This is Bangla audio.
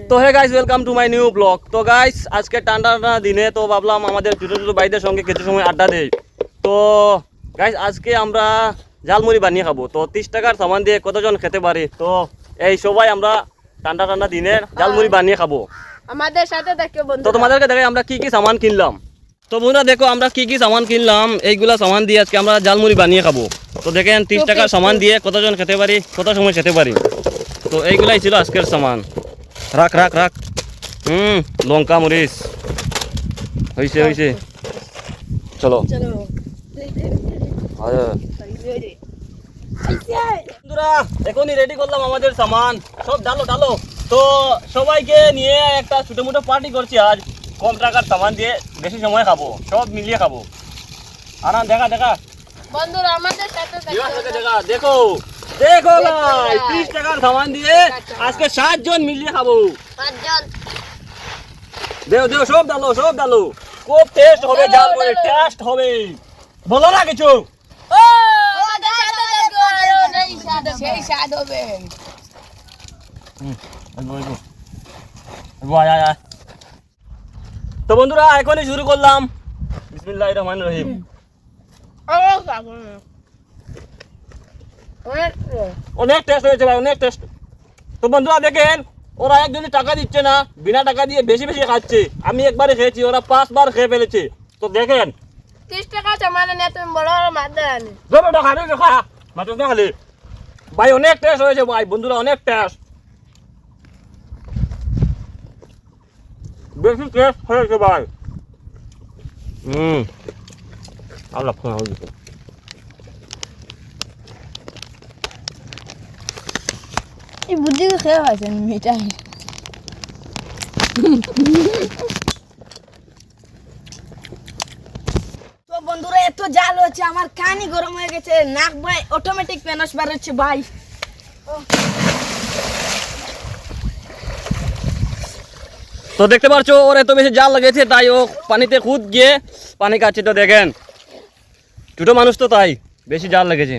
তো hey guys, welcome to my new blog. তো গাইস, আজকে ঠান্ডা দিনে তো ভাবলাম আমাদের ছোটো ছোটো ভাইদের সঙ্গে কিছু সময় আড্ডা দেই। তো গাইস, আজকে আমরা ঝালমুড়ি বানিয়ে খাবো। তো 30 টাকার সামান দিয়ে কতজন খেতে পারি? তো এই সবাই আমরা ঠান্ডা দিনে ঝালমুড়ি বানিয়ে খাবো। আমাদের সাথে দেখো বন্ধু। তো তোমাদেরকে দেখে আমরা কি কি সামান কিনলাম। তো বন্ধুরা দেখো আমরা কি কি সামান কিনলাম। এইগুলা সামান দিয়ে আজকে আমরা ঝালমুড়ি বানিয়ে খাবো। তো দেখেন 30 টাকার সামান দিয়ে কতজন খেতে পারি, কত সময় খেতে পারি। তো এইগুলাই ছিল আজকের সামান। রাখ রাখ রাখ। লঙ্কা মরিচ হয়েছে। চলো বন্ধুরা, এখনই রেডি করলাম আমাদের সামান, সব ডালো। তো সবাইকে নিয়ে একটা ছোটো মোটো পার্টি করছি আজ। কম টাকার সামান দিয়ে বেশি সময় খাবো, সব মিলিয়ে খাবো। আনান দেখা বন্ধুরা আমাদের সাথে দেখো ভাই, 30 টাকার সামান দিয়ে আজকে 7 জন মিলিয়ে খাবো। 5 জন। দেও সব ডালো। খুব টেস্ট হবে, ঝালমুড়ি টেস্ট হবে। বলো না কিছু। আমাদের সাথে দেখো, সেই স্বাদ হবে। আয়। তো বন্ধুরা এখনই শুরু করলাম। বিসমিল্লাহির রহমানির রহিম। অনেক টেস্ট হয়েছে ভাই, অনেক টেস্ট। তো বন্ধুরা দেখেন, ওরা একজনই টাকা দিচ্ছে না, বিনা টাকা দিয়ে বেশি খাচ্ছে। আমি একবারে খেয়েছি, ওরা 5 বার খেয়ে ফেলেছে। তো দেখেন 30 টাকা জমানো নিয়ে তুমি বড় মাছ দেখানি। মাত্র খালি ভাই, অনেক টেস্ট হয়েছে ভাই। বন্ধুরা অনেক টেস্ট, বেশি টেস্ট হয়েছে ভাই। আল্লাহ এই বুদ্ধি খেয়ে আছেন মিঠাই। তো বন্ধুরা এত জাল হচ্ছে, আমার কানই গরম হয়ে গেছে, নাক ভাই অটোমেটিক পেনস বার হচ্ছে ভাই। তো দেখতে পাচ্ছ ওর এত বেশি জাল লেগেছে, তাই ও পানিতে খুদ গিয়ে পানি খাচ্ছে। তো দেখেন ছোটো মানুষ তো, তাই বেশি জাল লেগেছে।